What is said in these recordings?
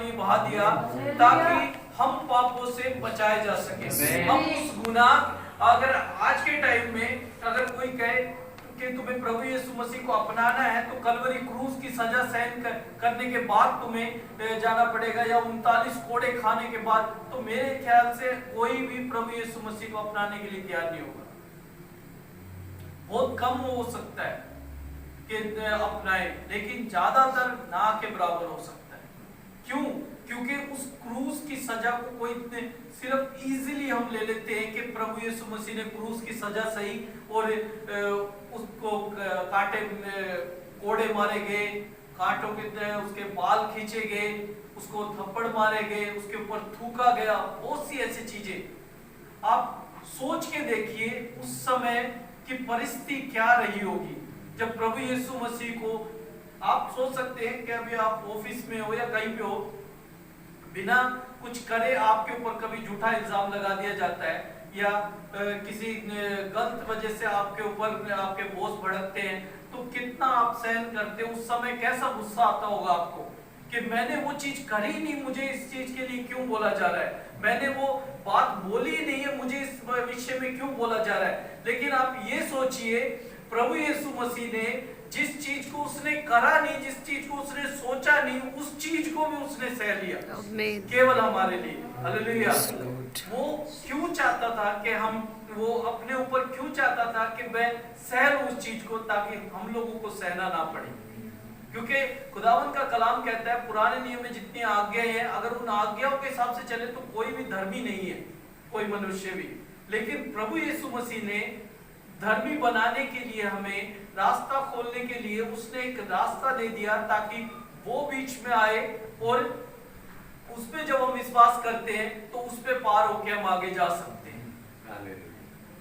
पानी बहा दिया ताकि हम पापों से बचाए जा सके। हम उस गुनाह, अगर आज के टाइम में अगर कोई कहे कि तुम्हें प्रभु यीशु मसीह को अपनाना है तो कलवरी क्रूस की सजा सहन करने के बाद तुम्हें जाना पड़ेगा, या 39 कोड़े खाने के बाद, तो मेरे ख्याल से कोई भी प्रभु यीशु मसीह को अपनाने के लिए तैयार नहीं होगा। बहुत कम हो सकता है कि अपनाए, लेकिन ज्यादातर ना के बराबर हो सकता है। क्यों? क्योंकि उस क्रूस की सजा को कोई सिर्फ इजीली हम ले लेते हैं कि प्रभु यीशु मसीह ने क्रूस की सजा सही और उसको कांटे कोड़े मारे गए, कांटों के उसके बाल खींचे गए, उसको थप्पड़ मारे गए, उसके ऊपर थूका गया, बहुत सी ऐसी चीजें। आप सोच के देखिए उस समय की परिस्थिति क्या रही होगी जब प्रभु यीशु मसीह को, आप सोच सकते हैं कि अभी आप ऑफिस में हो या कहीं पे हो, बिना कुछ करे आपके ऊपर कभी झूठा इल्जाम लगा दिया जाता है, या किसी गलत वजह से आपके ऊपर आपके बॉस भड़कते हैं, तो कितना आप सहन करते हो। उस समय कैसा गुस्सा आता होगा आपको कि मैंने वो चीज करी नहीं, मुझे इस चीज के लिए क्यों बोला जा रहा है, मैंने वो बात बोली नहीं है, मुझे इस विषय में क्यों बोला जा रहा है। लेकिन आप ये सोचिए, प्रभु यीशु मसीह ने जिस चीज को उसने करा नहीं, जिस चीज को उसने सोचा नहीं, उस चीज को भी उसने सह लिया केवल हमारे लिए। हालेलुया। वो क्यों चाहता था कि हम, वो अपने ऊपर क्यों चाहता था कि मैं सह लूं उस चीज को, ताकि हम लोगों को सहना ना पड़े। क्योंकि खुदावन का कलाम कहता है पुराने नियम में जितनी आज्ञाएं हैं, अगर उन आज्ञाओं के हिसाब से चले तो कोई भी धर्मी नहीं है, कोई मनुष्य भी। लेकिन प्रभु यीशु मसीह ने धर्मी बनाने के लिए, हमें रास्ता खोलने के लिए उसने एक रास्ता दे दिया ताकि वो बीच में आए, और उस पे जब हम विश्वास करते हैं तो उस पे पार होके हम आगे जा सकते हैं,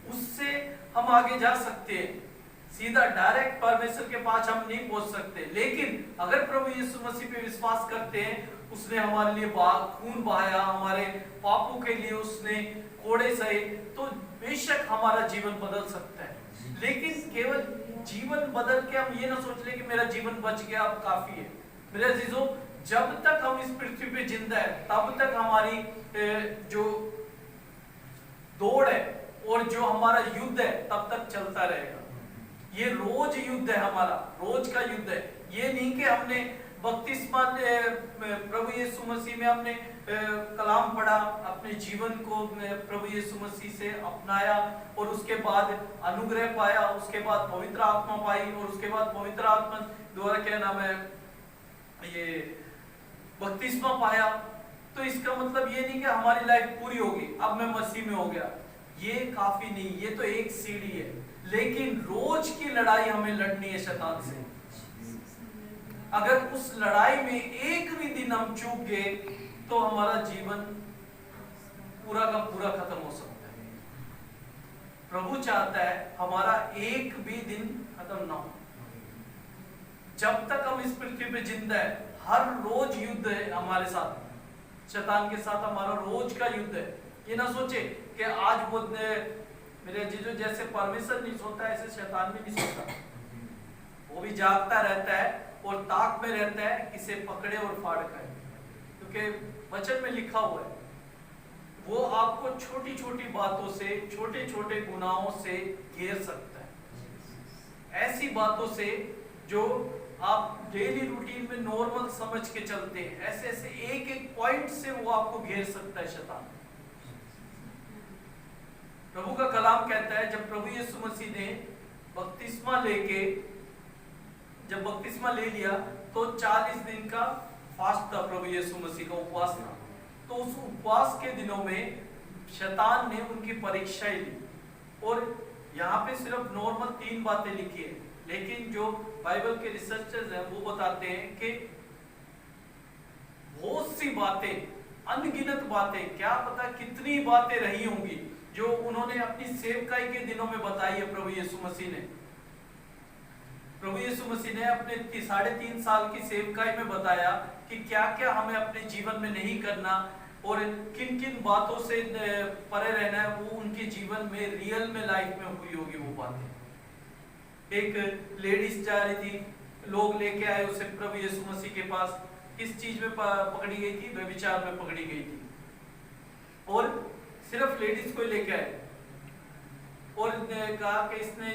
उससे हम आगे जा सकते हैं। सीधा डायरेक्ट परमेश्वर के पास हम नहीं पहुंच सकते, लेकिन अगर प्रभु यीशु मसीह पे विश्वास करते हैं, उसने हमारे लिए खून बहाया, हमारे पापों के लिए उसने कोड़े सहे, तो बेशक हमारा जीवन बदल सकता है। लेकिन केवल जीवन बदल के हम ये ना सोच ले कि मेरा जीवन बच गया अब काफी है। मेरे अजीजों, जब तक हम इस पृथ्वी पे जिंदा है तब तक हमारी जो दौड़ है और जो हमारा युद्ध है तब तक चलता रहेगा। ये रोज युद्ध है, हमारा रोज का युद्ध है। ये नहीं कि हमने बपतिस्मा प्रभु यीशु मसीह में हमने कलाम पढ़ा, अपने जीवन को प्रभु यीशु मसीह से अपनाया, और उसके बाद अनुग्रह पाया, उसके बाद पवित्र आत्मा पाई, और उसके बाद पवित्र आत्मा द्वारा क्या नाम है ये बपतिस्मा पाया। तो इसका मतलब ये नहीं कि हमारी लाइफ पूरी होगी, अब मैं मसीह में हो गया, ये काफी नहीं, ये तो एक सीढ़ी है। लेकिन रोज की लड़ाई हमें लड़नी है शैतान से। अगर उस लड़ाई में एक भी दिन हम चूक गए तो हमारा जीवन पूरा का पूरा खत्म हो सकता है। प्रभु चाहता है हमारा एक भी दिन खत्म ना हो। जब तक हम इस पृथ्वी पे जिंदा है, हर रोज युद्ध है हमारे साथ, शैतान के साथ हमारा रोज का युद्ध है। ये ना सोचे कि आज वो मेरे जीजो जैसे परमेश्वर नहीं सोता ऐसे शैतान भी नहीं सोता, वो भी जागता रहता है और ताक में रहता है किसे पकड़े और फाड़ खाए। क्योंकि वचन में लिखा हुआ है वो आपको छोटी छोटी बातों से, छोटे छोटे गुनाहों से घेर सकता है, ऐसी बातों से जो आप डेली रूटीन में नॉर्मल समझ के चलते हैं, ऐसे ऐसे एक एक पॉइंट से वो आपको घेर सकता है शैतान। प्रभु का कलाम कहता है जब प्रभु यीशु मसीह ने बपतिस्मा लेके, जब बपतिस्मा ले लिया तो 40 दिन का फास्ट था, प्रभु यीशु मसीह का उपवास था। तो उस उपवास के दिनों में शैतान ने उनकी परीक्षा ली, और यहाँ पे सिर्फ नॉर्मल 3 बातें लिखी है, लेकिन जो बाइबल के रिसर्चर्स हैं वो बताते हैं कि बहुत सी बातें, अनगिनत बातें, क्या पता कितनी बातें रही होंगी जो उन्होंने अपनी सेवकाई के दिनों में बताई है। प्रभु यीशु मसीह ने, प्रभु यीशु मसीह ने अपने 3.5 साल की सेवकाई में बताया कि क्या क्या हमें अपने जीवन में नहीं करना और किन किन बातों से परे रहना है। वो उनके जीवन में, रियल में, लाइफ में हुई होगी वो बातें। एक लेडीज जा रही थी, लोग लेके आए उसे प्रभु यीशु मसीह के पास, किस चीज में पकड़ी गई थी? व्यभिचार में पकड़ी गई थी, और सिर्फ लेडीज को लेकर आए और कहा कि इसने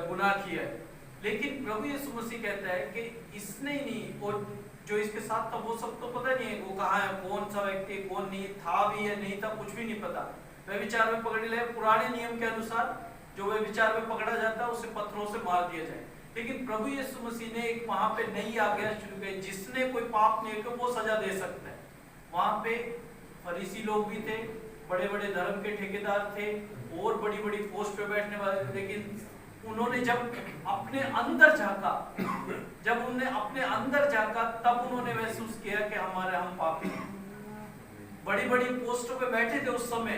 गुनाह किया है। लेकिन प्रभु यीशु मसीह कहता है कि इसने ही नहीं, और जो इसके साथ था वो सब तो पता नहीं है वो कहाँ है, कौन सा व्यक्ति कौन नहीं था भी या नहीं था, कुछ भी नहीं पता। व्यभिचार में पकड़ लिया, पुराने नियम के अनुसार जो व्यभिचार में पकड़ा जाता है उसे पत्थरों से मार दिया जाए। लेकिन प्रभु यीशु मसीह ने एक वहां पे नई आज्ञा शुरू की, जिसने कोई पाप नहीं किया वो सजा दे सकता है। वहां पे फरीसी लोग भी थे, बड़े बड़े धर्म के ठेकेदार थे और बड़ी बड़ी पोस्ट पे बैठने वाले थे, लेकिन उन्होंने जब अपने अंदर झांका, जब उन्होंने अपने अंदर झांका तब उन्होंने महसूस किया कि हम पापी हैं। बड़ी बड़ी पोस्टों पे बैठे थे उस समय,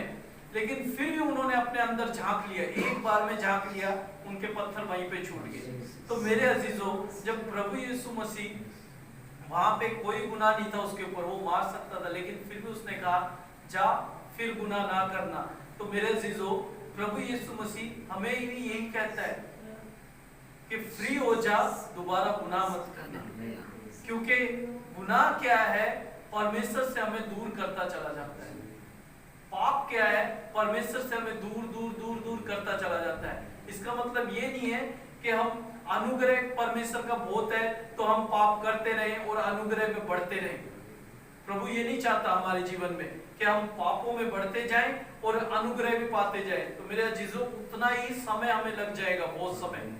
लेकिन फिर भी उन्होंने अपने अंदर झांक लिया, एक बार में झांक लिया, उनके पत्थर वहीं पे छूट गए। तो मेरे अजीजों, जब प्रभु यीशु मसीह वहां पे कोई गुनाह नहीं था उसके ऊपर, वो मार सकता था, लेकिन फिर भी उसने कहा जा फिर गुनाह ना करना। तो मेरे अजीजों, प्रभु यीशु मसीह हमें भी यही कहता है कि फ्री हो जा, दोबारा गुनाह मत करना, क्योंकि गुनाह क्या है? परमेश्वर से हमें दूर करता चला जाता है। पाप क्या है? परमेश्वर से हमें दूर दूर दूर दूर करता चला जाता है। इसका मतलब ये नहीं है कि हम अनुग्रह परमेश्वर का बहुत है तो हम पाप करते रहें और अनुग्रह में बढ़ते रहें। प्रभु ये नहीं चाहता हमारे जीवन में कि हम पापों में बढ़ते जाएं और अनुग्रह भी पाते जाएं। तो मेरे अजीजों, उतना ही समय हमें लग जाएगा, बहुत समय।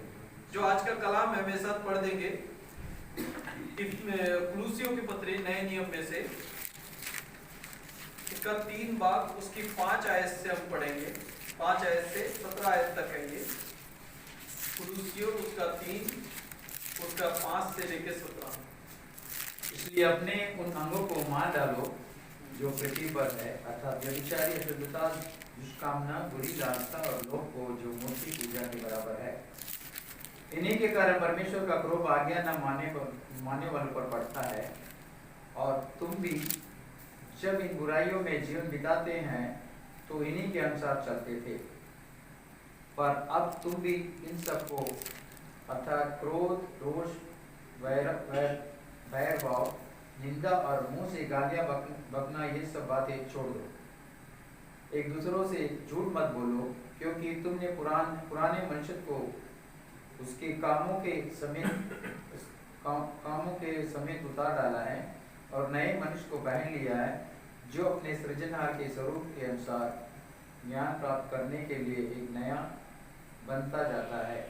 जो आज का कलाम है मेरे साथ पढ़ देंगे, कुलुसियों की पत्री नए नियम में से इसका 3 भाग, उसकी 5 आयत से हम पढ़ेंगे, 5 आयत से 17 आयत तक है ये। कुलुसियों उसका 3 उसका 5 से लेकर 17। इसलिए अपने उन अंगों को मार डालो जो पृथ्वी पर है, अर्थात व्यभिचारी, अशुद्धता, दुष्कामना, बुरी लालसा और लोभ को जो मूर्ति पूजा के बराबर है। इन्हीं के कारण परमेश्वर का क्रोध आज्ञा न मानने वालों पर पड़ता है। और तुम भी जब इन बुराइयों में जीवन बिताते हैं तो इन्हीं के अनुसार चलते थे, पर अब तुम भी इन सबको अर्थात क्रोध, रोष, वैर भाव, निंदा और मुंह से गालियां बकना, ये सब बातें छोड़ दो। एक दूसरों से झूठ मत बोलो, क्योंकि तुमने पुराने मनुष्य को उसके कामों के समेत उतार डाला है और नए मनुष्य को पहन लिया है, जो अपने सृजनहार के स्वरूप के अनुसार ज्ञान प्राप्त करने के लिए एक नया बनता जाता है।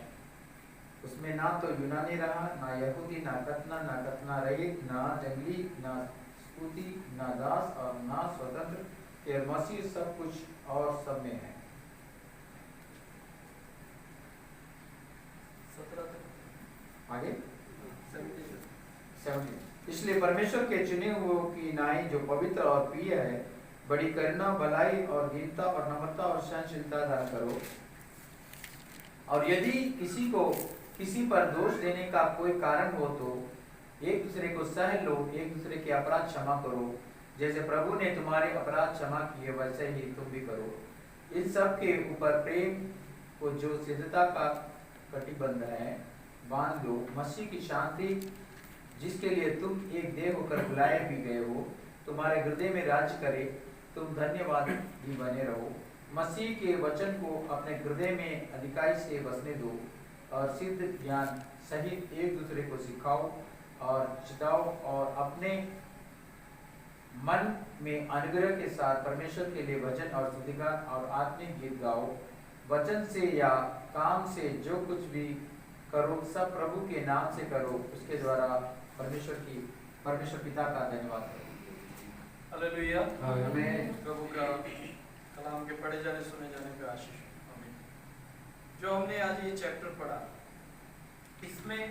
उसमें ना तो यूनानी रहा, ना यहूदी, ना कतना रहित, ना जंगली, ना स्कूती, ना दास और ना स्वतंत्र, केवल मसीह सब कुछ और सब में है। 17 आगे 17। इसलिए परमेश्वर के चुने हुए की नाई जो पवित्र और प्रिय है, बड़ी करुणा, भलाई और दीनता और नम्रता और सहनशीलता धारण करो। और यदि किसी पर दोष देने का कोई कारण हो तो एक दूसरे को सह लो, एक दूसरे के अपराध क्षमा करो, जैसे प्रभु ने तुम्हारे अपराध क्षमा किए वैसे ही तुम भी करो। इन सब के ऊपर प्रेम को जो सिद्धता का कटिबंध है बांध लो। मसीह की शांति, जिसके लिए तुम एक देह होकर बुलाए भी गए हो, तुम्हारे हृदय में राज करे। तुम धन्यवाद भी बने रहो। मसीह के वचन को अपने हृदय में अधिकाई से बसने दो और सिद्ध ज्ञान सहित एक दूसरे को सिखाओ और चिताओ और अपने मन में अनुग्रह के साथ परमेश्वर के लिए भजन और स्तुतिगान और आत्मिक गीत गाओ। वचन से या काम से जो कुछ भी करो सब प्रभु के नाम से करो, उसके द्वारा परमेश्वर पिता का धन्यवाद करो। हालेलुया। आमीन। प्रभु का कलाम के पढ़े जाने सुने जाने पे आशीष। आमीन। जो हमने आज ये चैप्टर पढ़ा, इसमें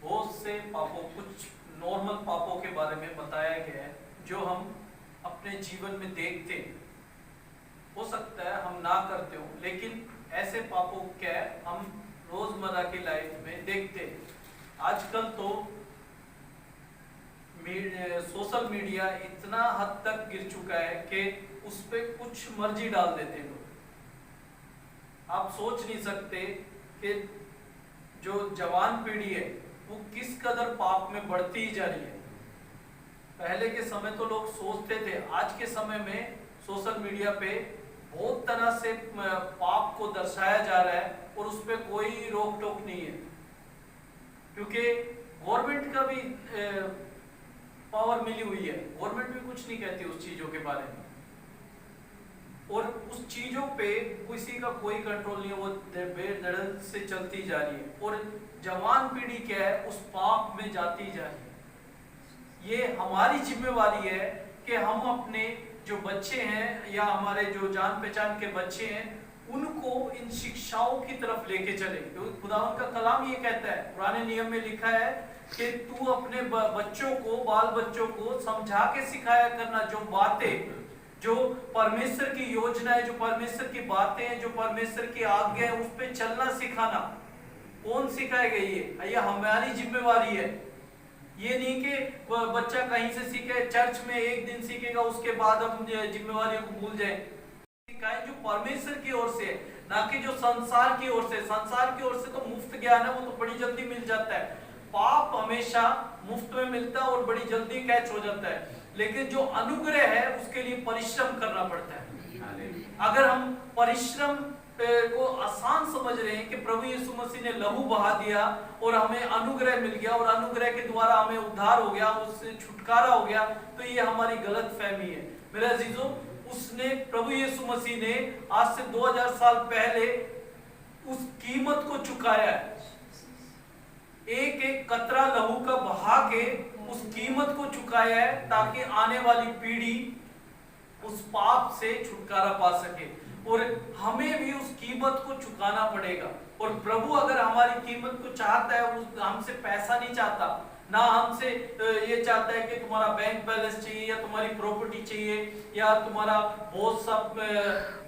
बहुत से पापों, कुछ नॉर्मल पापों के बारे में बताया गया है जो हम अपने जीवन में देखते हैं। हो सकता है हम ना करते हो, लेकिन ऐसे पापों क्या है हम रोजमर्रा की लाइफ में देखते हैं। आजकल तो सोशल मीडिया इतना हद तक गिर चुका है कि उस पे कुछ मर्जी डाल देते हैं लोग। आप सोच नहीं सकते कि जो जवान पीढ़ी है वो किस कदर पाप में बढ़ती ही जा रही है। पहले के समय तो लोग सोचते थे, आज के समय में सोशल मीडिया पे बहुत तरह से पाप को दर्शाया जा रहा है और उस पर कोई रोक टोक नहीं है, क्योंकि गवर्नमेंट का भी पावर मिली हुई है, गवर्नमेंट भी कुछ नहीं कहती उस चीजों के बारे में, और उस चीजों पे किसी का कोई कंट्रोल नहीं है, वो बेधड़क से चलती जा रही है और जवान पीढ़ी क्या है उस पाप में जाती जा रही है। ये हमारी जिम्मेवारी है कि हम अपने जो बच्चे हैं या हमारे जो जान पहचान के बच्चे हैं उनको इन शिक्षाओं की तरफ लेके चले, क्योंकि खुदावंद का कलाम ये कहता है, पुराने नियम में लिखा है कि तू अपने बच्चों को, बाल बच्चों को समझा के सिखाया करना, जो बातें, जो परमेश्वर की योजना है, जो परमेश्वर की बातें हैं, जो परमेश्वर की आज्ञा है, उस पे चलना सिखाना। कौन सिखाएगा? ये हमारी जिम्मेवारी है। ये नहीं कि बच्चा कहीं से सीखे, चर्च में एक दिन सीखेगा उसके बाद हम जिम्मेवारी को भूल जाए। सिखाए जो परमेश्वर की ओर से, ना कि जो संसार की ओर से। संसार की ओर से तो मुफ्त ज्ञान है, वो तो बड़ी जल्दी मिल जाता है। पाप हमेशा मुफ्त में मिलता है और बड़ी जल्दी कैच हो जाता है, लेकिन जो अनुग्रह है उसके लिए परिश्रम करना पड़ता है। अगर हम परिश्रम को आसान समझ रहे हैं कि प्रभु यीशु मसीह ने लहू बहा दिया और हमें अनुग्रह मिल गया और अनुग्रह के द्वारा हमें उद्धार हो गया, उससे छुटकारा हो गया, तो ये हमारी गलत फहमी है। मेरे अजीजों, उसने, प्रभु यीशु मसीह ने आज से 2000 साल पहले उस कीमत को चुकाया है। एक एक कतरा लहू का बहा के उस कीमत को चुकाया है, ताकि आने वाली पीढ़ी उस पाप से छुटकारा पा सके, और हमें भी उस कीमत को चुकाना पड़ेगा। और प्रभु अगर हमारी कीमत को चाहता है, हमसे पैसा नहीं चाहता, ना हमसे ये चाहता है कि तुम्हारा बैंक बैलेंस चाहिए या तुम्हारी प्रॉपर्टी चाहिए या तुम्हारा बहुत सब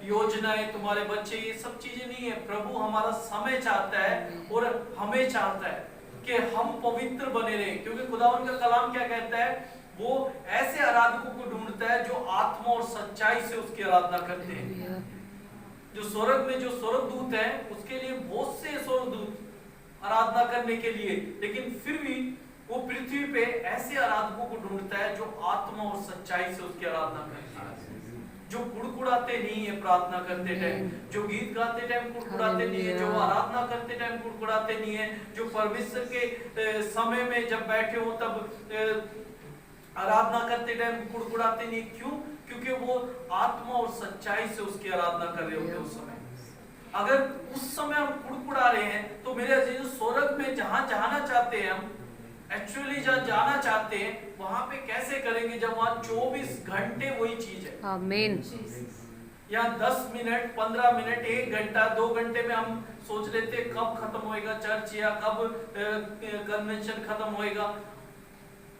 योजनाएं, तुम्हारे बच्चे, ये सब चीजें नहीं है। प्रभु हमारा समय चाहता है और हमें चाहता है कि हम पवित्र बने रहें, क्योंकि खुदावंद का कलाम क्या कहता है? वो ऐसे आराधकों को ढूंढता है जो आत्मा और सच्चाई से उसकी आराधना करते हैं। जो स्वर्ग में जो स्वर्गदूत हैं, उसके लिए बहुत से स्वर्गदूत आराधना करने के लिए, लेकिन फिर भी वो पृथ्वी पे ऐसे आराधकों को ढूंढता है जो आत्मा और सच्चाई से उसकी आराधना करते हैं, जो कुड़कुड़ाते नहीं है प्रार्थना करते टाइम, जो गीत गाते टाइम कुड़कुड़ाते नहीं है, जो आराधना करते टाइम कुड़कुड़ाते नहीं है, जो परमेश्वर के समय में जब बैठे हो तब आराधना करते टाइम कुड़कुड़ाते नहीं। क्यों? क्योंकि वो आत्मा और सच्चाई से उसकी आराधना कर रहे होते उस समय। अगर उस समय हम कुड़कुड़ा रहे हैं, तो मेरे अजीजों, स्वर्ग में जहां जाना चाहते हैं हम, एक्चुअली जहाँ जाना चाहते हैं वहां पे कैसे करेंगे जब वहां 24 घंटे वही चीज है। आमीन। यहाँ 10 मिनट, 15 मिनट, 1 घंटा, 2 घंटे में हम सोच लेते कब खत्म होएगा चर्च या कब कन्वेंशन खत्म होएगा,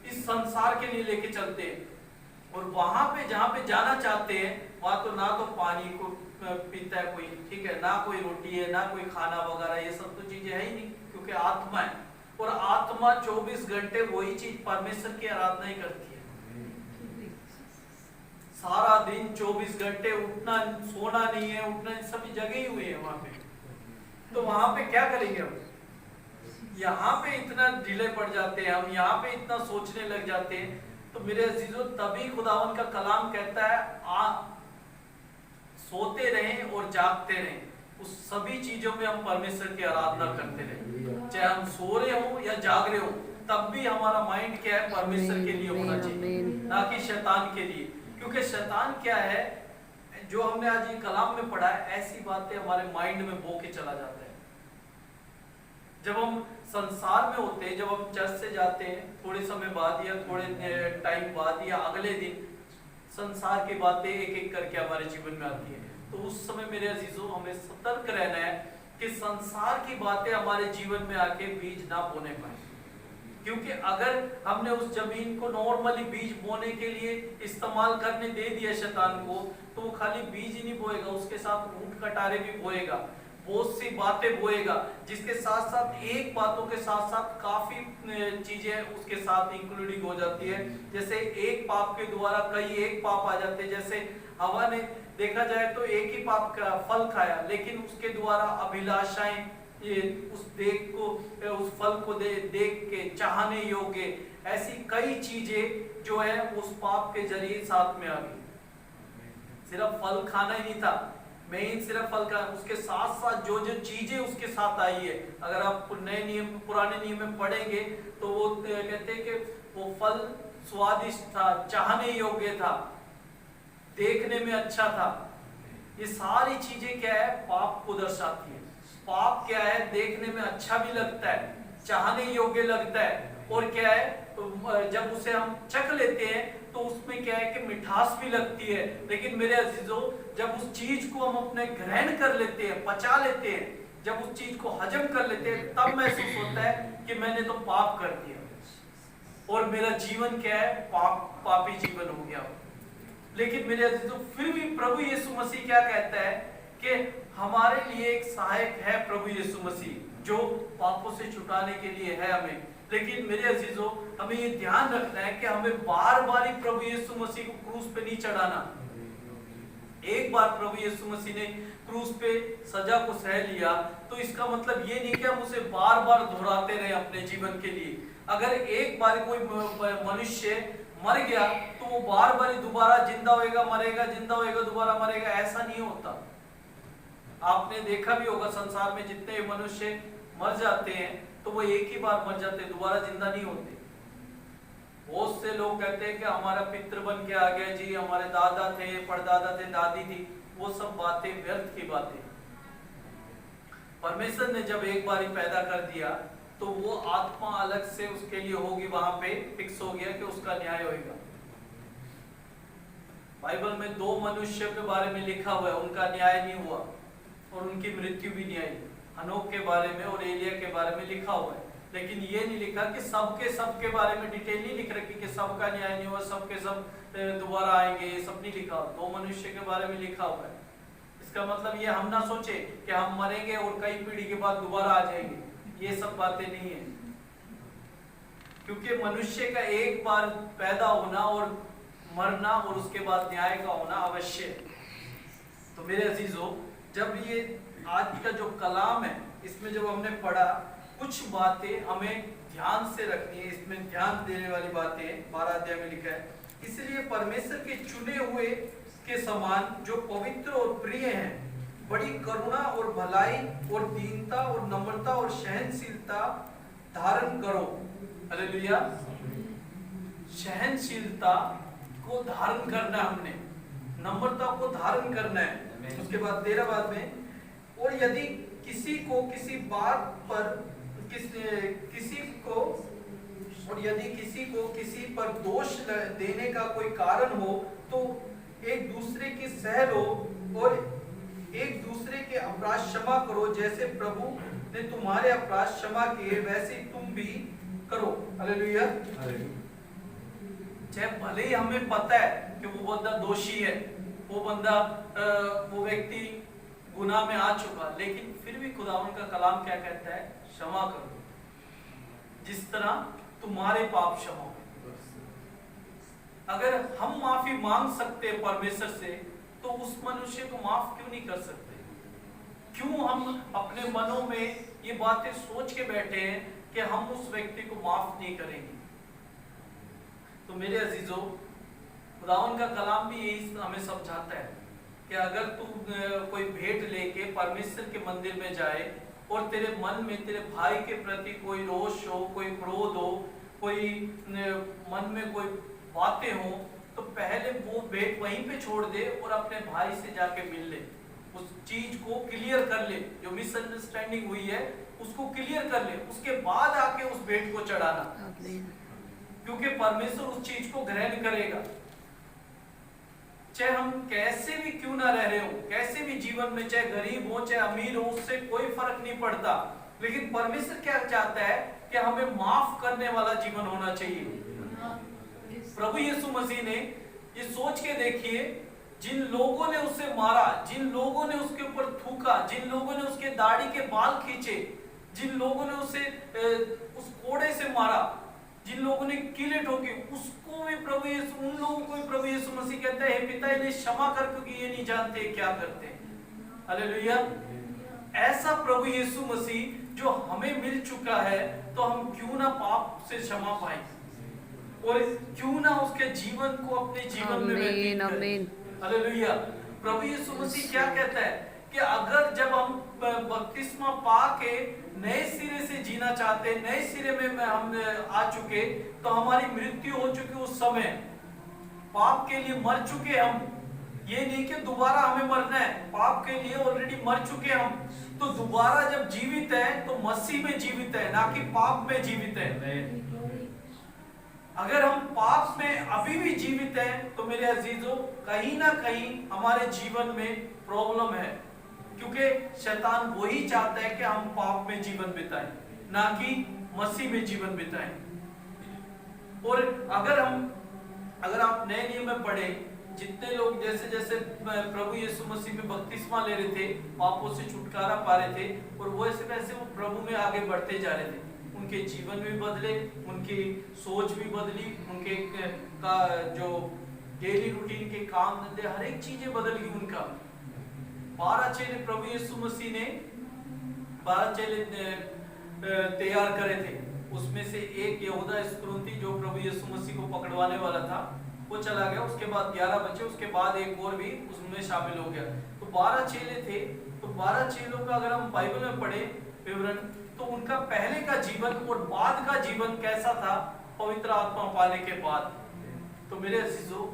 इस संसार के लिए लेके चलते हैं। और वहां पे जहाँ पे जाना चाहते हैं वहां तो ना तो पानी को पीता है कोई, ठीक है, ना कोई रोटी है, ना कोई खाना वगैरह, ये सब तो चीजें है ही नहीं, क्योंकि आत्मा है। और आत्मा 24 घंटे वही चीज परमेश्वर की आराधना ही करती है। सारा दिन 24 घंटे उठना, सोना नहीं है, उठना, सभी जगह ही हुई है वहां पे। तो वहां पे क्या करेंगे हम? यहाँ पे इतना ढीले पड़ जाते हैं हम, यहाँ पे इतना सोचने लग जाते हैं। तो मेरे अजीजों, तभी खुदावन का कलाम कहता है सोते रहें और जागते रहें, उस सभी चीजों में हम परमेश्वर की आराधना करते रहें। चाहे हम सो रहे हो या जाग रहे हो, तब भी हमारा माइंड क्या है? परमेश्वर के लिए होना चाहिए, ना कि शैतान के लिए। क्योंकि शैतान क्या है, जो हमने आज ये कलाम में पढ़ा है, ऐसी बातें हमारे माइंड में बो के चला जाता है। जब हम संसार में होते हैं, जब हम चर्च से जाते हैं, थोड़े समय बाद या थोड़े टाइम बाद या अगले दिन संसार की बातें एक एक करके हमारे जीवन में आती है। तो उस समय मेरे अजीजों, हमें सतर्क रहना है कि संसार की बातें हमारे जीवन में आके बीज ना बोने पाए। क्योंकि अगर हमने उस जमीन को नॉर्मली बीज बोने के लिए इस्तेमाल करने दे दिया शैतान को, तो वो खाली बीज ही नहीं बोएगा, उसके साथ ऊंट कटारे भी बोएगा, बहुत सी बातें बोएगा, जिसके साथ साथ एक बातों के साथ साथ काफी चीजें उसके साथ इंक्लूडिंग हो जाती है। जैसे एक पाप के द्वारा कई एक पाप आ जाते हैं। जैसे हवा ने देखा जाए तो एक ही पाप का फल खाया, लेकिन उसके द्वारा अभिलाषाएं, उस देख को, उस फल को देख के चाहने योग्य ऐसी कई चीजें जो है उस पाप के जरिए साथ में आ गई। सिर्फ फल खाना ही नहीं था, मेन सिर्फ फल का, उसके साथ साथ जो जो चीजें उसके साथ आई है, अगर आप नए नियम पुराने नियम में पढ़ेंगे तो वो कहते हैं कि वो फल स्वादिष्ट था, चाहने योग्य था, देखने में अच्छा था। ये सारी चीजें क्या है, पाप को दर्शाती है। पाप क्या है, देखने में अच्छा भी लगता है, चाहने योग्य लगता है, और क्या है जब उसे हम चख लेते हैं तो उसमें क्या है कि मिठास भी लगती है। लेकिन मेरे अजीजों, जब उस चीज को हम अपने ग्रहण कर लेते हैं, पचा लेते हैं, जब उस चीज को हजम कर लेते हैं, तब महसूस होता है कि मैंने तो पाप कर दिया और मेरा जीवन क्या है, पापी जीवन हो गया। लेकिन मेरे अजीजों, फिर भी प्रभु यीशु मसीह क्या कहता है कि हमारे लिए एक सहायक है प्रभु यीशु मसीह, जो पापों से छुटाने के लिए है हमें। लेकिन मेरे अजीजों, हमें ये ध्यान रखना है कि हमें बार बार ही प्रभु यीशु मसीह को क्रूस पे नहीं चढ़ाना। एक बार प्रभु यीशु मसीह ने क्रूस पे सजा को सह लिया तो इसका मतलब ये नहीं कि हम उसे बार बार दोहराते रहे अपने जीवन के लिए। अगर एक बार कोई मनुष्य मर गया तो वो बार बार दोबारा जिंदा होएगा, मरेगा, जिंदा होएगा, दोबारा मरेगा, ऐसा नहीं होता। आपने देखा भी होगा संसार में जितने मनुष्य मर जाते हैं तो वो एक ही बार मर जाते हैं, दोबारा जिंदा नहीं होते। बहुत से लोग कहते हैं कि हमारा पितृ बन के आ गया जी, हमारे दादा थे, परदादा थे, दादी थी, वो सब बातें व्यर्थ की बातें। परमेश्वर ने जब एक बार ही पैदा कर दिया तो वो आत्मा अलग से उसके लिए होगी, वहां पे फिक्स हो गया कि उसका न्याय होगा। बाइबल में 2 मनुष्य के बारे में लिखा हुआ है, उनका न्याय नहीं हुआ और उनकी मृत्यु भी नहीं आई। हनोक के बारे में और एलिया के बारे में लिखा हुआ है, लेकिन ये नहीं लिखा कि सबके बारे में डिटेल नहीं लिख रखी कि सबका न्याय नहीं हुआ, सबके सब दोबारा आएंगे, ये सब नहीं लिखा। 2 मनुष्य के बारे में लिखा हुआ है। इसका मतलब ये हम ना सोचे कि हम मरेंगे और कई पीढ़ी के बाद दोबारा आ जाएंगे, ये सब बातें नहीं है। क्योंकि मनुष्य का एक बार पैदा होना और मरना और उसके बाद न्याय का होना अवश्य है। तो मेरे अजीजों, जब ये आज का जो कलाम है इसमें जब हमने पढ़ा, कुछ बातें हमें ध्यान से रखनी है, इसमें ध्यान देने वाली बातें 12 अध्याय में लिखा है। इसलिए परमेश्वर के चुने हुए के समान जो पवित्र और प्रिय हैं, बड़ी करुणा और भलाई और दीनता और नम्रता और सहनशीलता धारण करो। हालेलुया। सहनशीलता को धारण करना, हमने नम्रता को धारण करना है। उसके बाद 13 बाद में, और यदि किसी को किसी बात पर किसी पर दोष देने का कोई कारण हो तो एक दूसरे की सह लो और एक दूसरे के अपराध क्षमा करो, जैसे प्रभु ने तुम्हारे अपराध क्षमा किए वैसे तुम भी करो। हालेलुया। चाहे भले ही हमें पता है कि वो बंदा दोषी है, वो व्यक्ति गुनाह में आ चुका, लेकिन फिर भी खुदावंद का कलाम क्या कहता है, क्षमा करो जिस तरह तुम्हारे पाप क्षमा हो। अगर हम माफी मांग सकते हैं परमेश्वर से तो उस मनुष्य को माफ क्यों नहीं कर सकते? क्यों हम अपने मनों में ये बातें सोच के बैठे हैं कि हम उस व्यक्ति को माफ नहीं करेंगे? तो मेरे अजीजों, खुदावंद का कलाम भी यही हमें समझाता है कि अगर तू कोई भेंट लेके परमेश्वर के मंदिर में जाए और तेरे मन में तेरे भाई के प्रति कोई रोष हो, कोई क्रोध हो, कोई मन में कोई बातें हो, तो पहले वो भेंट वहीं पे छोड़ दे और अपने भाई से जाके मिल ले, उस चीज को क्लियर कर ले, जो मिसअंडरस्टैंडिंग हुई है उसको क्लियर कर ले, उसके बाद आके उस भेंट को चढ़ाना, क्योंकि परमेश्वर उस चीज को ग्रहण करेगा। चाहे हम कैसे भी क्यों ना रह रहे हो, कैसे भी जीवन में, चाहे गरीब हो चाहे अमीर हो, उससे कोई फर्क नहीं पड़ता, लेकिन परमेश्वर क्या चाहता है कि हमें माफ करने वाला जीवन होना चाहिए। प्रभु यीशु मसीह ने ये सोच के देखिए, जिन लोगों ने उसे मारा, जिन लोगों ने उसके ऊपर थूका, जिन लोगों ने उसके दाढ़ी के बाल खींचे, जिन लोगों ने उसे उस कोड़े से मारा, जिन लोगों ने कीले ठोके, उसको भी प्रभु यीशु, उन लोगों को भी प्रभु यीशु मसीह कहता है, हे पिता इन्हें क्षमा कर क्योंकि ये नहीं जानते क्या करते हैं। हालेलुया। ऐसा प्रभु यीशु मसीह जो हमें मिल चुका है, तो हम क्यों ना पाप से क्षमा पाएं? और क्यों ना उसके जीवन को अपने जीवन में व्यतीत आमीन, करें। आमीन। हालेलुया। प्रभु यीशु मसीह क्या कहता है कि अगर जब हम बपतिस्मा पा के नए सिरे से जीना चाहते, नए सिरे में हम आ चुके, तो हमारी मृत्यु हो चुकी उस समय, पाप के लिए मर चुके हम। ये नहीं कि दोबारा हमें मरना है, पाप के लिए ऑलरेडी मर चुके हम। तो दोबारा जब जीवित है तो मसीह में जीवित है, ना कि पाप में जीवित है। अगर हम पाप में अभी भी जीवित हैं तो मेरे अजीजों, कहीं ना कहीं हमारे जीवन में प्रॉब्लम है, क्योंकि शैतान वही चाहता है कि हम पाप में जीवन बिताएं, ना कि मसीह में जीवन बिताएं। और अगर आप नए नियम में पढ़े, जितने लोग जैसे जैसे प्रभु यीशु मसीह में बपतिस्मा ले रहे थे, पापों से छुटकारा पा रहे थे, और वैसे वैसे वो प्रभु में आगे बढ़ते जा रहे थे। उनके जीवन भी बदले, उनकी सोच भी बदली, उनके का जो डेली रूटीन के काम धंधे, हर एक चीजें बदल गई उनका। 12 चेले प्रभु यीशु मसीह ने 12 चेले तैयार करे थे। उसमें से एक यहूदा इस्करियोती, जो प्रभु यीशु मसीह को पकड़वाने वाला था, वो चला गया। उसके बाद 11 बचे, उसके बाद एक और भी उसमें शामिल हो गया। तो 12 चेले थे। तो 12 चेलों का अगर हम बाइबल में पढ़े विवरण, तो उनका पहले का जीवन और बाद का जीवन कैसा था पवित्र आत्मा पाने के बाद। तो मेरे अजीजों,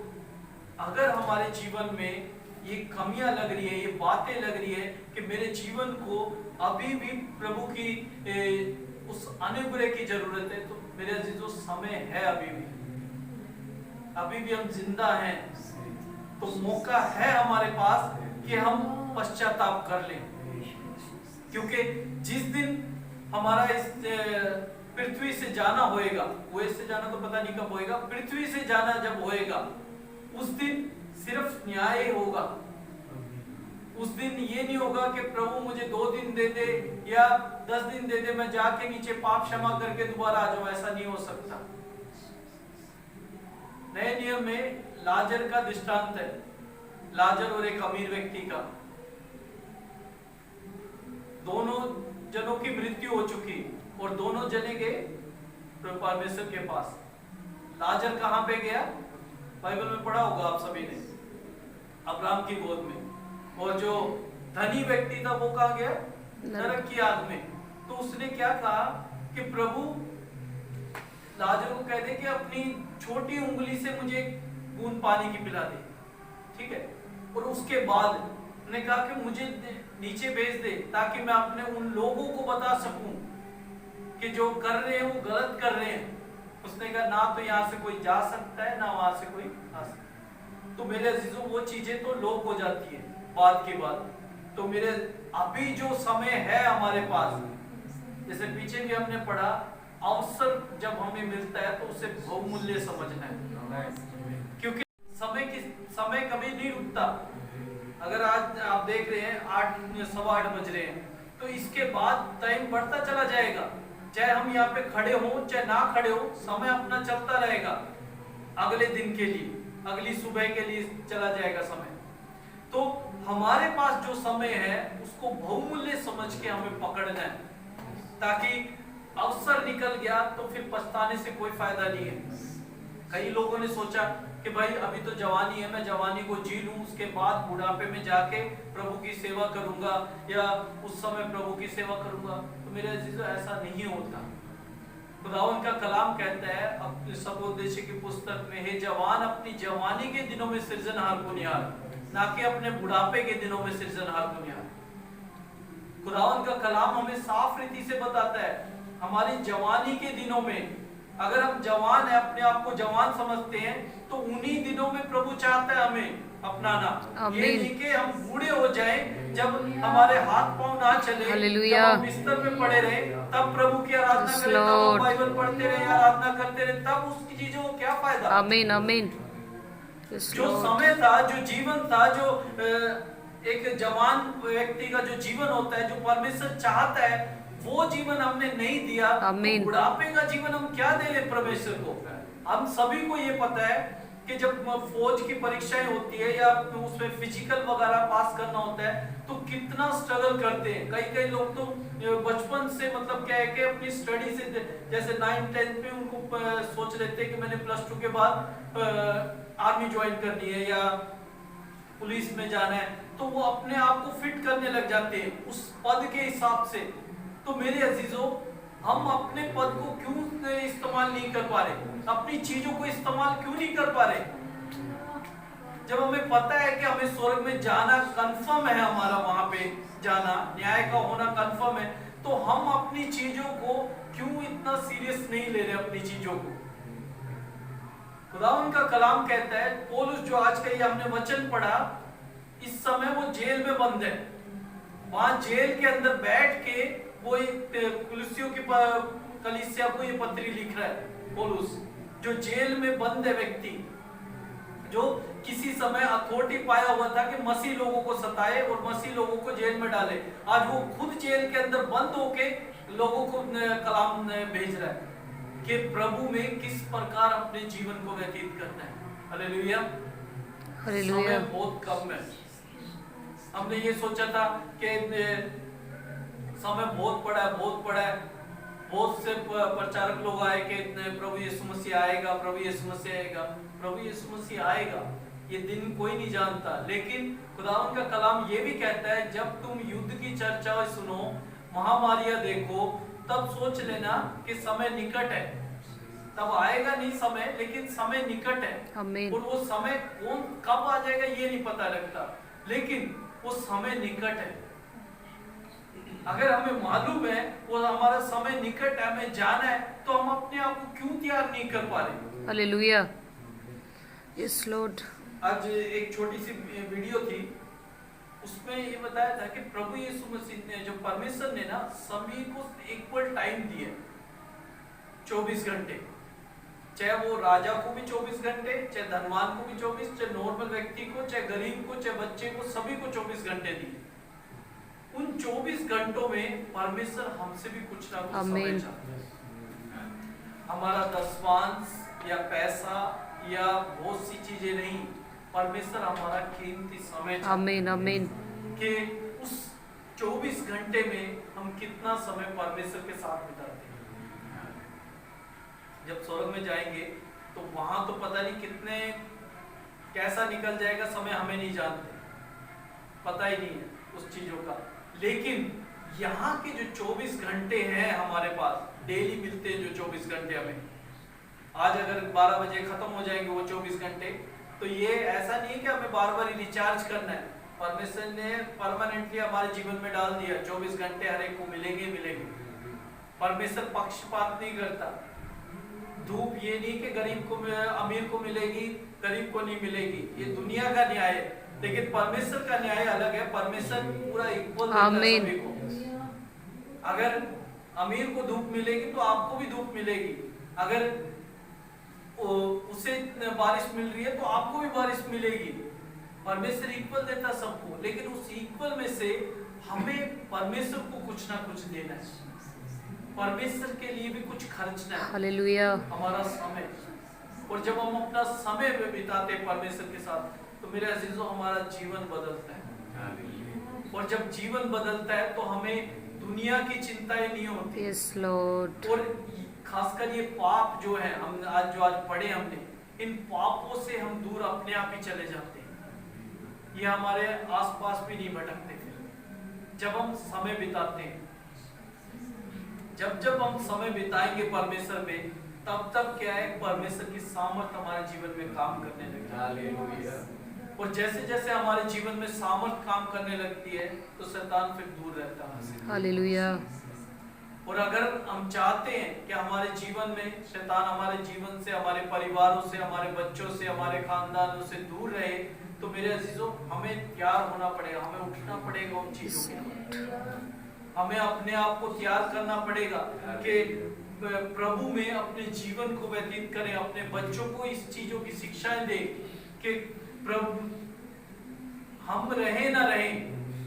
अगर हमारे जीवन में ये कमियां लग रही है, ये बातें लग रही है कि मेरे जीवन को अभी भी प्रभु की उस अनुग्रह की जरूरत है, तो मेरे अजीजों समय है, अभी भी हम जिंदा हैं, तो मौका है हमारे पास कि हम पश्चाताप कर लें। क्योंकि जिस दिन हमारा इस पृथ्वी से जाना होएगा, वो इससे जाना तो पता नहीं कब होएगा, पृथ्वी से जाना जब होएगा, उस दिन सिर्फ न्याय होगा। उस दिन ये नहीं होगा कि प्रभु मुझे 2 दिन दे दे या 10 दिन दे दे, मैं जाके नीचे पाप क्षमा करके दोबारा आ जाऊं, ऐसा नहीं हो सकता। नए नियम में लाजर का दृष्टांत है, लाजर और एक अमीर व्यक्ति का। दोनों जनों की मृत्यु हो चुकी और दोनों जने गए परमेश्वर के पास। लाजर कहां पे गया? बाइबल में पढ़ा होगा आप सभी ने, अब्राहम की गोद में। और जो धनी व्यक्ति था वो कहां गया? नरक की आग में। तो उसने क्या कहा कि प्रभु लाजर को कह दे कि अपनी छोटी उंगली से मुझे बूंद पानी की पिला दे, ठीक है। और उसके बाद ने कहा कि मुझे नीचे भेज दे, ताकि मैं अपने उन लोगों को बता सकूं कि जो कर रहे हैं वो गलत कर रहे हैं। उसने कहा ना तो यहाँ से कोई जा सकता है, ना वहां से कोई आ सकता है। तो मेरे अजीजों, वो चीजें तो लोप हो जाती है बाद के बाद। तो मेरे अभी जो समय है हमारे पास, जैसे पीछे भी हमने पढ़ा, अवसर जब हमें मिलता है तो उसे बहुमूल्य समझना है, क्योंकि समय कभी नहीं रुकता। अगर आज आप देख रहे हैं 8 सवा 8 बज रहे हैं, तो इसके बाद टाइम बढ़ता चला जाएगा। चाहे हम यहाँ पे खड़े हो चाहे ना खड़े हो, समय अपना चलता रहेगा। अगले दिन के लिए, अगली सुबह के लिए चला जाएगा समय। तो हमारे पास जो समय है उसको बहुमूल्य समझ के हमें पकड़ना है, ताकि अवसर निकल गया तो फिर पछताने से कोई फायदा नहीं है। कई लोगों ने सोचा कि भाई अभी तो जवानी है, मैं जवानी को जी लूं, उसके बाद बुढ़ापे में जाके प्रभु की सेवा करूंगा या उस समय प्रभु की सेवा करूंगा। तो मेरे अजीजों, ऐसा नहीं होता। खुदावंद का कलाम कहता है अपने सबोपदेश की पुस्तक में, हे जवान अपनी जवानी के दिनों में सृजनहार को निहार, ना कि अपने बुढ़ापे के दिनों में सृजनहार को निहार। खुदावंद का कलाम हमें साफ रीति से बताता है, हमारी जवानी के दिनों में अगर हम जवान है, अपने आप को जवान समझते हैं, तो उन्हीं दिनों में प्रभु चाहता है हमें अपनाना। ये नहीं कि हम बूढ़े हो जाएं, जब हमारे हाथ पांव ना चले, जब हम बिस्तर में पड़े रहे, तब प्रभु की आराधना करें, तब हम बाइबल पढ़ते रहे, आराधना करते रहे, तब उसकी चीजों को क्या फायदा। आमीन, आमीन। जो समय था, जो जीवन था, जो एक जवान व्यक्ति का जो जीवन होता है, जो परमेश्वर चाहता है, वो जीवन हमने नहीं दिया। तो बुढ़ापे का जीवन हम क्या दे ले परमेश्वर को? हम सभी को ये पता है कि जब फौज की परीक्षाएं होती है या उसमें फिजिकल वगैरह पास करना होता है तो कितना स्ट्रगल करते हैं। कई कई लोग तो बचपन से मतलब क्या है कि अपनी स्टडी से जैसे 9th-10th में उनको सोच लेते हैं कि मैंने +2 के बाद आर्मी ज्वाइन करनी है या पुलिस में जाना है, तो वो अपने आप को फिट करने लग जाते हैं उस पद के हिसाब से। तो मेरे अजीजों, हम अपने पद को क्यों इस्तेमाल नहीं कर पा रहे, अपनी चीजों को इस्तेमाल क्यों नहीं कर पा रहे? जब हमें पता है कि हमें स्वर्ग में जाना कंफर्म है, हमारा वहां पे जाना, न्याय का होना कंफर्म है, तो हम अपनी चीजों को क्यों इतना सीरियस नहीं ले रहे अपनी चीजों को? खुदावंद का कलाम कहता है, पौलुस जो आज का ये हमने वचन पढ़ा, इस समय वो जेल में बंद है। वहां जेल के अंदर बैठ के वो कुलिसियों की कलीसिया को ये पत्री लिख रहा है। पौलुस जो जेल में बंद है व्यक्ति, जो किसी समय अथॉरिटी पाया हुआ था कि मसीह लोगों को सताए और मसीह लोगों को जेल में डाले, आज वो खुद जेल के अंदर बंद होके लोगों को कलाम भेज रहा है कि प्रभु में किस प्रकार अपने जीवन को व्यतीत करना है। हालेलुया। समय बहुत कम है। हमने ये सोचा था कि समय बहुत बड़ा है, बहुत से प्रचारक लोग आए कि प्रभु यीशु मसीह आएगा, प्रभु यीशु मसीह आएगा। प्रभु यीशु मसीह आएगा ये दिन कोई नहीं जानता, लेकिन खुदावंद का कलाम ये भी कहता है, जब तुम युद्ध की चर्चा सुनो, महामारियां देखो, तब सोच लेना कि समय निकट है। तब आएगा नहीं समय, लेकिन समय निकट है। और वो समय कौन कब आ जाएगा ये नहीं पता लगता, लेकिन वो समय निकट है। अगर हमें मालूम है वो हमारा समय निकट है, हमें जाना है, तो हम अपने आप को क्यों तैयार नहीं कर पा रहे? हालेलुया। Yes Lord. आज एक छोटी सी वीडियो थी, उसमें ये बताया था कि प्रभु यीशु मसीह ने, जो परमेश्वर ने ना सभी को इक्वल टाइम दिया, 24 घंटे, चाहे वो राजा को भी 24 घंटे, चाहे धनवान को भी 24, चाहे नॉर्मल व्यक्ति को, चाहे गरीब को, चाहे बच्चे को, सभी को 24 घंटे दिए। उन 24 घंटों में परमेश्वर हमसे भी कुछ ना कुछ समय चाहता है। हमारा दसवांश या पैसा या बहुत सी चीजें नहीं, परमेश्वर हमारा कीमती समय चाहता है। आमीन आमीन। कि उस 24 घंटे में हम कितना समय परमेश्वर के साथ बिताते हैं। जब स्वर्ग में जाएंगे तो वहां तो पता नहीं कितने कैसा निकल जाएगा समय, हमें नहीं जानते, पता ही नहीं है उस चीजों का। लेकिन यहाँ के जो 24 घंटे हैं हमारे पास, डेली मिलते हैं जो 24 घंटे हमें, आज अगर 12 बजे खत्म हो जाएंगे वो 24 घंटे, तो ये ऐसा नहीं है कि हमें बार बार रिचार्ज करना है। परमेश्वर ने परमानेंटली हमारे जीवन में डाल दिया, 24 घंटे हर एक को मिलेंगे। परमेश्वर पक्षपात नहीं करता। धूप ये नहीं कि गरीब को अमीर को मिलेगी, गरीब को नहीं मिलेगी, ये दुनिया का न्याय है, लेकिन परमेश्वर का न्याय अलग है। परमेश्वर पूरा इक्वल देता है सभी को। अगर अमीर को धूप मिलेगी तो आपको भी धूप मिलेगी, अगर उसे बारिश मिल रही है तो आपको भी बारिश मिलेगी। परमेश्वर इक्वल देता सबको, लेकिन उस इक्वल में से हमें परमेश्वर को कुछ ना कुछ देना है, परमेश्वर के लिए भी कुछ खर्चना है। हालेलुया। हमारा समय, और जब हम अपना समय में बिताते हैं परमेश्वर के साथ, तो मेरे अजीजों हमारा जीवन बदलता है। और जब जीवन बदलता है तो हमें दुनिया की चिंताएं नहीं होती। Yes Lord. और खासकर ये पाप जो है, हम आज पढ़े हमने, इन पापों से हम दूर अपने आप ही चले जाते हैं। ये हमारे आसपास भी नहीं भटकते। फिर जब हम समय बिताते हैं, जब हम समय बिताएंगे परमेश्वर में, तब क्या है, परमेश्वर की सामर्थ हमारे जीवन में काम करने लगती है। और जैसे जैसे हमारे जीवन में सामर्थ काम करने लगती है तो शैतान फिर दूर रहता है। हालेलुया। और अगर हम चाहते हैं कि हमारे जीवन में शैतान हमारे जीवन से, हमारे परिवारों से, हमारे बच्चों से, हमारे खानदानों से दूर रहे, तो मेरे अजीजों हमें तैयार होना पड़ेगा, हमें उठना पड़ेगा उन चीजों के लिए। हमें अपने आप को तैयार करना पड़ेगा कि प्रभु में अपने जीवन को व्यतीत करें, अपने बच्चों को इस चीजों की शिक्षाएं दें कि प्रभु हम रहे ना रहे,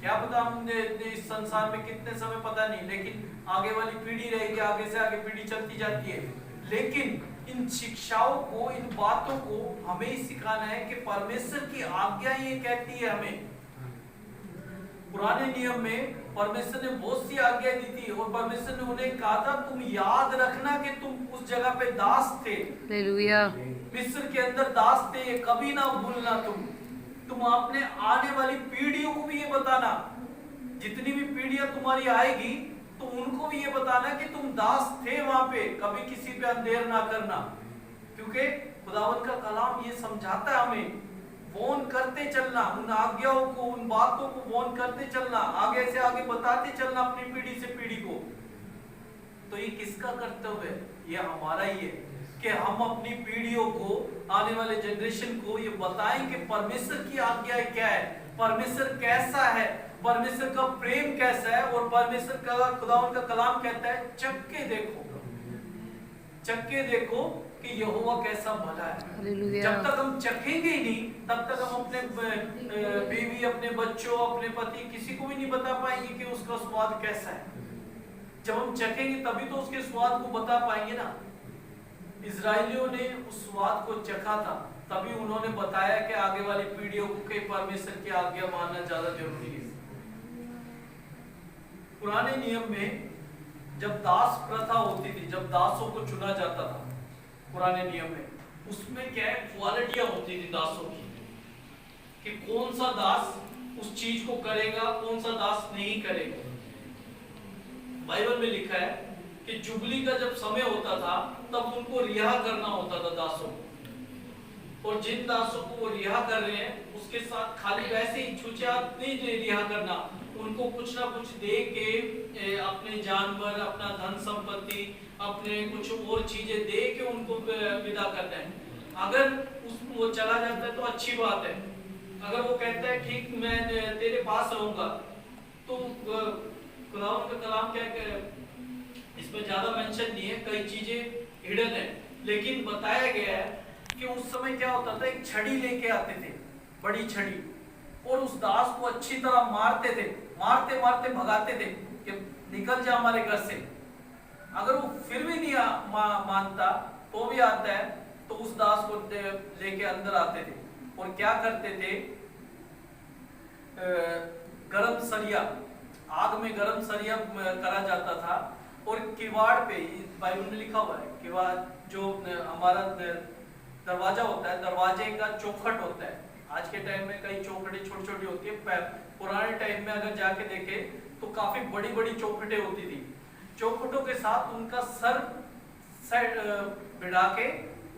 क्या पता हम इस संसार में कितने समय पता नहीं, लेकिन आगे वाली पीढ़ी रहेगी, आगे से आगे पीढ़ी चलती जाती है, लेकिन इन शिक्षाओं को, इन बातों को हमें ही सिखाना है कि परमेश्वर की आज्ञा ये कहती है हमें। पुराने नियम में परमेश्वर ने बहुत सी आज्ञा दी थी और परमेश्वर ने उन्हें कहा था तुम याद रखना कि तुम उस जगह पे दास थे, हालेलुया, मिस्र के अंदर दास थे, ये कभी ना भूलना। तुम अपने आने वाली पीढ़ियों को भी ये बताना, जितनी भी पीढ़ियां तुम्हारी आएगी तो उनको भी ये बताना कि तुम दास थे वहां पे, कभी किसी पे अंधेर ना करना। क्योंकि खुदावंत का कलाम ये समझाता है हमें वॉर्न करते चलना, उन आज्ञाओं को, उन बातों को वॉर्न करते चलना, आगे से आगे बताते चलना अपनी पीढ़ी से पीढ़ी को। तो ये किसका कर्तव्य है? ये हमारा ही है कि हम अपनी पीढ़ियों को, आने वाले जनरेशन को ये बताएं कि परमेश्वर की आज्ञा क्या है, परमेश्वर कैसा है, परमेश्वर का प्रेम कैसा है। और परमेश्वर का, खुदावंत का कलाम कहता है चक्के देखो कि यहोवा कैसा भला है। हालेलुया, जब तक हम चखेंगे ही नहीं, तब तक हम अपने बीवी, अपने बच्चों, अपने पति, किसी को भी नहीं बता पाएंगे कि उसका स्वाद कैसा है। जब हम चखेंगे तभी तो उसके स्वाद को बता पाएंगे ना। इजराइलियों ने उस स्वाद को चखा था, तभी उन्होंने बताया कि आगे वाली पीढ़ियों को कि परमेश्वर की आज्ञा मानना ज्यादा जरूरी है। पुराने नियम में जब दास प्रथा होती थी, जब दासों को चुना जाता था पुराने नियम में, उसमें क्या है, क्वालिटियां होती थी दासों की कि कौन सा दास उस चीज को करेगा, कौन सा दास नहीं करेगा। बाइबल में लिखा है कि जुबली का जब समय होता था तब उनको रिहा करना होता था दासों को, और जिन दासों को वो रिहा कर रहे हैं उसके साथ खाली वैसे ही छुछात नहीं रिहा करना, उनको कुछ ना कुछ दे के अपने जानवर, अपना धन संपत्ति, अपने कुछ और चीजें दे के उनको विदा करना है। अगर वो चला जाता है तो अच्छी बात है, अगर वो कहता है ठीक मैं तेरे पास रहूंगा, तो खुदावंत का कलाम क्या कह रहा है, इसमें ज्यादा मेंशन नहीं है, कई चीजें हिडन है, लेकिन बताया गया है कि उस समय क्या होता था, एक छड़ी लेके आते थे, बड़ी छड़ी, और उस दास को अच्छी तरह मारते थे, मारते मारते भगाते थे कि निकल जा हमारे घर से। अगर वो फिर भी नहीं मानता तो भी आता है तो उस दास को लेके अंदर आते थे और क्या करते थे, गरम सरिया, आग में गरम सरिया करा जाता था, और किवाड़ पे, बाइबल में लिखा हुआ है, किवाड़ जो हमारा दरवाजा होता है, दरवाजे का चौखट होता है। आज के टाइम में कई चौखटें छोटी छोटी होती है, पुराने टाइम में अगर जाके देखे तो काफी बड़ी बड़ी चौखटें होती थी। चौखटों के साथ उनका सर भिड़ा के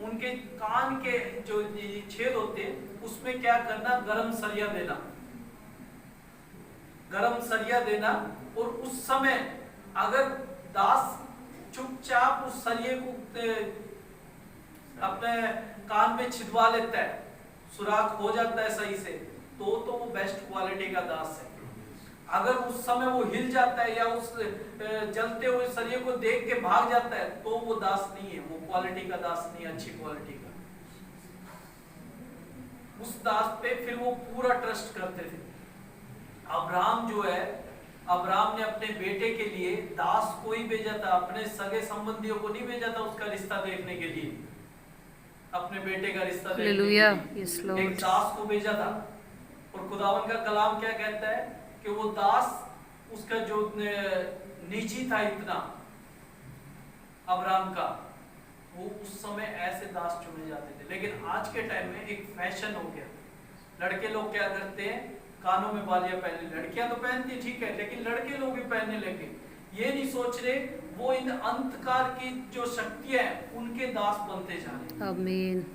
उनके कान के जो छेद होते हैं उसमें क्या करना, गरम सरिया देना, गरम सरिया देना। और उस समय अगर दास चुपचाप उस सरिये को अपने कान में छिदवा लेता है, सुराख हो जाता है सही से, तो वो बेस्ट क्वालिटी का दास है। अगर उस समय वो हिल जाता है या उस जलते हुए सरिये को देख के भाग जाता है तो वो दास नहीं है, वो क्वालिटी का दास नहीं, अच्छी क्वालिटी का। उस दास पे फिर वो पूरा ट्रस्ट करते थे। अब्राहम जो है, अब्राहम ने अपने बेटे के लिए दास को ही भेजा था, अपने सगे संबंधियों को नहीं भेजा था उसका रिश्ता देखने के लिए, अपने बेटे का रिश्ता देखने के लिए एक दास को भेजा था। और खुदावन का कलाम क्या कहता है कि वो दास, उसका जो निजी था इतना अब्राहम का, वो उस समय ऐसे दास चुने जाते थे। लेकिन आज के टाइम में एक फैशन हो गया, लड़के लोग क्या करते हैं, कानों में बालियां पहनने, लड़कियां तो पहनती ठीक है, लेकिन लड़के लोग भी पहनने लगे। ये नहीं सोच रहे वो इन अंधकार की जो शक्तियां हैं उनके दास बनते जा रहे। आमीन।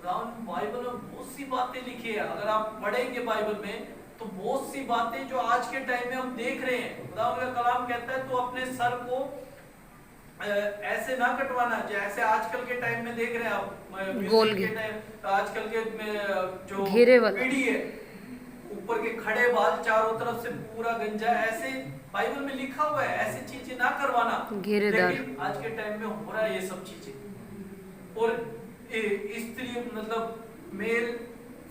बाइबल में बहुत सी बातें लिखी है, अगर आप पढ़ेंगे बाइबल में तो बहुत सी बातें जो आज के टाइम में हम देख रहे हैं। खुदावंद का कलाम कहता है तो अपने सर को ऐसे ना कटवाना जैसे आजकल के टाइम में देख रहे हैं आप, गोल आजकल के जो पीढ़ी है, ऊपर के खड़े बाल, चारों तरफ से पूरा गंजा, ऐसे बाइबल में लिखा हुआ है, ऐसी चीजें ना करवाना। लेकिन आज के टाइम में हो रहा है ये सब चीजें। और स्त्री मतलब मेल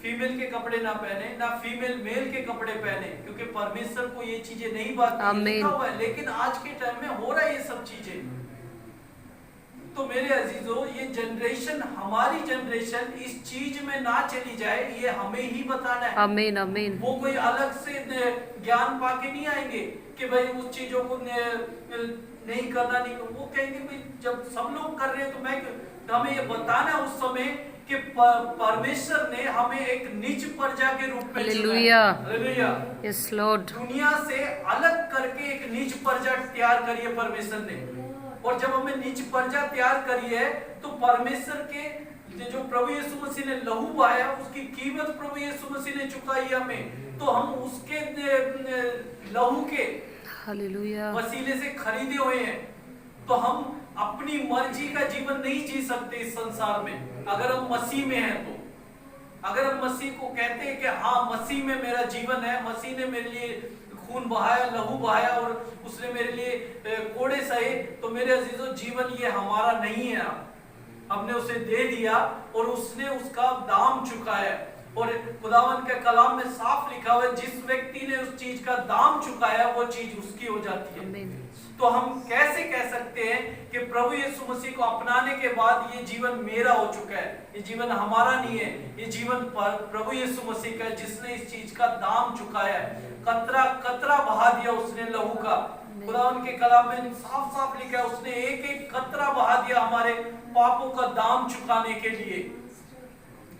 फीमेल के कपड़े ना पहने, ना फीमेल मेल के कपड़े पहने, क्योंकि परमेश्वर को ये चीजें नहीं बात लिखा हुआ है। लेकिन आज के टाइम में हो रहा है ये सब चीजें। तो मेरे अजीजों, ये जनरेशन, हमारी जनरेशन इस चीज में ना चली जाए, ये हमें ही बताना है। आमीन आमीन वो कोई अलग से ज्ञान पाके नहीं आएंगे कि भाई उस चीजों को नहीं करना, नहीं, वो कहेंगे भाई जब सब लोग कर रहे हैं तो मैं क्यों? हमें ये बताना है उस समय कि परमेश्वर ने हमें एक निज प्रजा के रूप में हालेलुया हालेलुया, यस लॉर्ड दुनिया से अलग करके एक निज प्रजा तैयार करी है परमेश्वर ने। और जब हमें निज प्रजा तैयार करी है तो परमेश्वर के जो प्रभु यीशु मसीह ने लहू बहाया, उसकी कीमत प्रभु यीशु मसीह ने चुकाई है हमें, तो हम उसके लहू के हालेलुया वसीले से खरीदे हुए हैं। तो हम अपनी मर्जी का जीवन नहीं जी सकते इस संसार में अगर हम मसीह में हैं। तो अगर हम मसीह को कहते हैं कि हाँ मसीह में मेरा जीवन है, मसीह ने मेरे लिए खून बहाया, लहू बहाया और उसने मेरे लिए कोड़े सहे, तो मेरे अजीजों जीवन ये हमारा नहीं है। हमने उसे दे दिया और उसने उसका दाम चुकाया। और खुदावंद के कलाम में साफ लिखा हुआ है, जिस व्यक्ति ने उस चीज का दाम चुकाया वो चीज उसकी हो जाती है। आमीन तो हम कैसे कह सकते हैं कि प्रभु यीशु मसीह को अपनाने के बाद ये जीवन मेरा हो चुका है? ये जीवन हमारा नहीं है, ये जीवन प्रभु यीशु मसीह का है, जिसने इस चीज का दाम चुकाया है। कतरा कतरा बहा दिया उसने लहू का। खुदा उनके कलाम में साफ साफ लिखा है, उसने एक एक कतरा बहा दिया हमारे पापों का दाम चुकाने के लिए।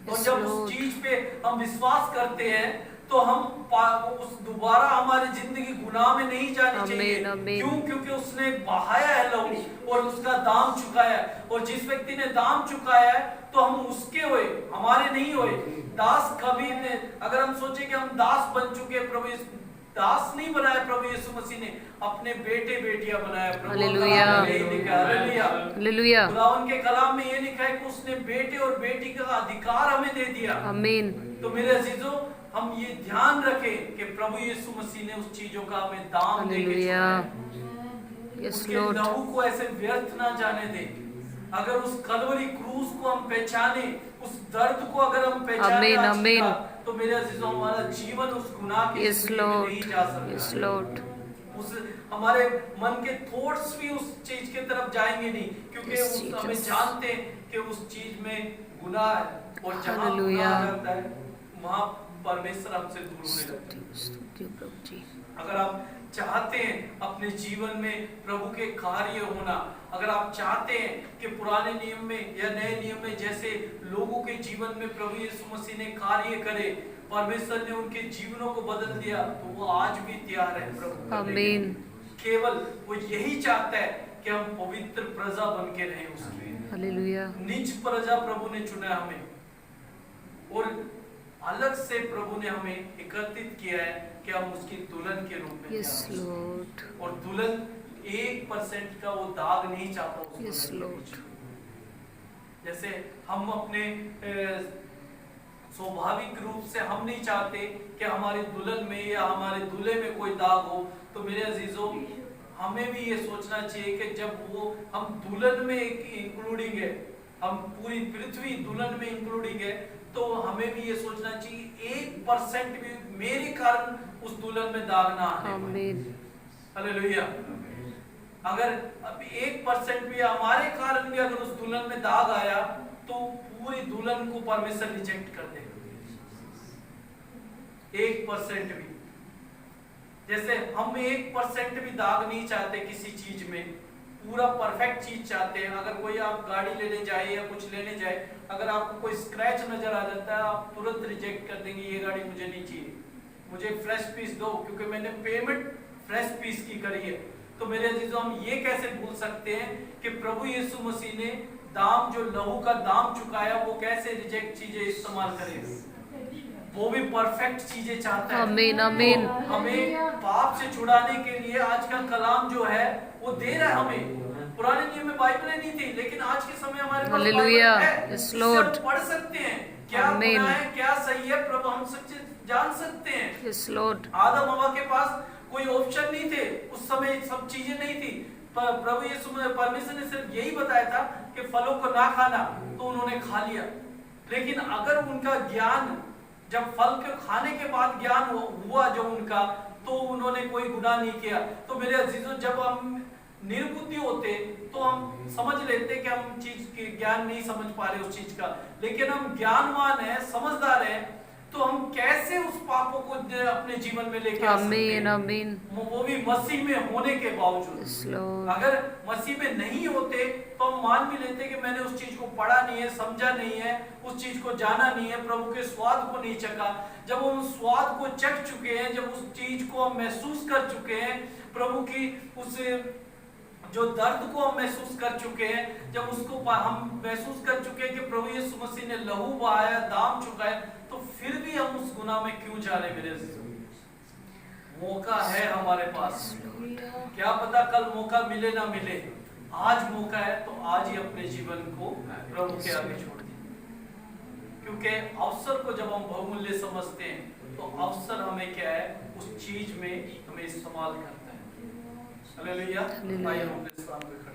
तो जब उस चीज पे हम विश्वास करते हैं तो हम उस दोबारा हमारी जिंदगी गुनाह में नहीं जानी चाहिए। क्यों? क्योंकि उसने बहाया है लहू और उसका दाम चुकाया है। और जिस व्यक्ति ने दाम चुकाया है तो हम उसके हुए, हमारे नहीं हुए। दास कभी ने, अगर हम सोचे कि हम दास बन चुके, प्रभु दास नहीं बनाया प्रभु यीशु मसीह ने, अपने बेटे बेटियां बनाया। Hallelujah hallelujah. खुदावंद के कलाम में ये लिखा है कि उसने बेटे और बेटी का अधिकार हमें दे दिया। आमीन। तो मेरे अजीजों, हम ये ध्यान रखें कि प्रभु यीशु मसीह ने उस चीजों का हमें दाम दे के चुकाया। उसके लहू को ऐसे व्यर्थ ना जाने दें। अगर उस कलवरी क्रूस को हम पहचाने, उस दर्द को अगर हम पहचाने आमीन तो मेरे अजीजों, हमारा जीवन उस गुनाह के में नहीं जा सकता। उस हमारे मन के थॉट्स भी उस चीज के तरफ जाएंगे नहीं, क्योंकि हमें जानते हैं कि उस चीज में गुनाह है और जहाँ गुनाह रहता है वहाँ परमेश्वर हमसे दूर होने लगता है। अगर आप चाहते हैं अपने जीवन में प्रभु के कार्य होना, अगर आप चाहते हैं कि पुराने नियम में या नए नियम में जैसे लोगों के जीवन में प्रभु यीशु मसीह ने कार्य करे, परमेश्वर ने उनके जीवनों को बदल दिया, तो वो आज भी तैयार है प्रभु। आमीन। केवल वो यही चाहता है कि हम पवित्र प्रजा बन के रहें उसके। हालेलुया। निज प्रजा प्रभु ने चुना हमें और अलग से प्रभु ने हमें एकत्रित किया है कि हम उसकी दुल्हन के रूप में। Yes Lord. और दुल्हन 1% का वो दाग नहीं चाहता। Yes Lord. जैसे हम अपने स्वाभाविक रूप से हम नहीं चाहते कि हमारे दुल्हन में या हमारे दूल्हे में कोई दाग हो, तो मेरे अजीजों, हमें भी ये सोचना चाहिए कि जब वो हम दुल्हन में इंक्लूडिंग है, हम पूरी पृथ्वी दुल्हन में इंक्लूडिंग है, तो हमें भी ये सोचना चाहिए 1% भी मेरे कारण उस दुल्हन में दाग ना आने। आमीन। हालेलुया। अगर 1% भी हमारे कारण भी अगर उस दुल्हन में दाग आया तो पूरी दुल्हन को परमेश्वर रिजेक्ट कर देगा। 1% भी, जैसे हम 1% भी दाग नहीं चाहते किसी चीज में, पूरा परफेक्ट चीज चाहते हैं। अगर कोई आप गाड़ी लेने जाए या कुछ लेने जाए, अगर आपको कोई स्क्रैच नजर आ जाता है, आप तुरंत रिजेक्ट कर देंगे, ये गाड़ी मुझे नहीं चाहिए, मुझे फ्रेश पीस दो, क्योंकि मैंने पेमेंट फ्रेश पीस की करी है। तो मेरे अजीजों, हम ये कैसे भूल सकते हैं कि प्रभु यीशु मसीह ने दाम, जो लहू का दाम चुकाया, वो कैसे रिजेक्ट चीजें इस्तेमाल करेगा? वो भी परफेक्ट चीजें चाहता है। आमीन आमीन। हमें पाप से छुड़ाने के लिए आज का कलाम जो है वो दे रहा है हमें। पुराने नियम में बाइबलें नहीं थी, लेकिन आज के समय हमारे पास हालेलुया। Yes Lord. पढ़ सकते हैं क्या गुनाह है, क्या सही है, प्रभु हम सच्चे जान सकते हैं। Yes Lord. आदम हवा के पास कोई ऑप्शन नहीं थे, उस समय सब चीजें नहीं थी। प्रभु यीशु परमेश्वर ने सिर्फ यही बताया था कि फलों को ना खाना, तो उन्होंने खा लिया। लेकिन अगर उनका ज्ञान, जब फल के खाने के बाद ज्ञान हुआ जो उनका, तो उन्होंने कोई गुनाह नहीं किया। तो मेरे अजीजों, जब हम निर्बुद्धि होते तो हम समझ लेते कि हम चीज के ज्ञान नहीं समझ पा रहे उस चीज का, लेकिन हम ज्ञानवान है, समझदार है, तो हम कैसे उस पापों को अपने जीवन में लेके आ सकते हैं? आमीन आमीन। वो भी मसीह में होने के बावजूद। Yes Lord. अगर मसीह में नहीं होते तो हम मान भी लेते कि मैंने उस चीज को पढ़ा नहीं है, समझा नहीं है, उस चीज को जाना नहीं है, प्रभु के स्वाद को नहीं चखा। जब हम उस स्वाद को चख चुके हैं, जब उस चीज को हम महसूस कर चुके हैं, प्रभु की उस जो दर्द को हम महसूस कर चुके हैं, जब उसको हम महसूस कर चुके हैं कि प्रभु यीशु मसीह ने लहू बहाया, दाम चुकाया, तो फिर भी हम उस गुनाह में क्यों जा रहे? मेरे मौका है हमारे पास, क्या पता कल मौका मिले ना मिले। आज मौका है तो आज ही अपने जीवन को प्रभु के आगे छोड़ दें, क्योंकि अवसर को जब हम बहुमूल्य समझते हैं तो अवसर हमें क्या है, उस चीज में हमें इस्तेमाल करता है। हालेलुया। आइए हम अपने सामने खड़े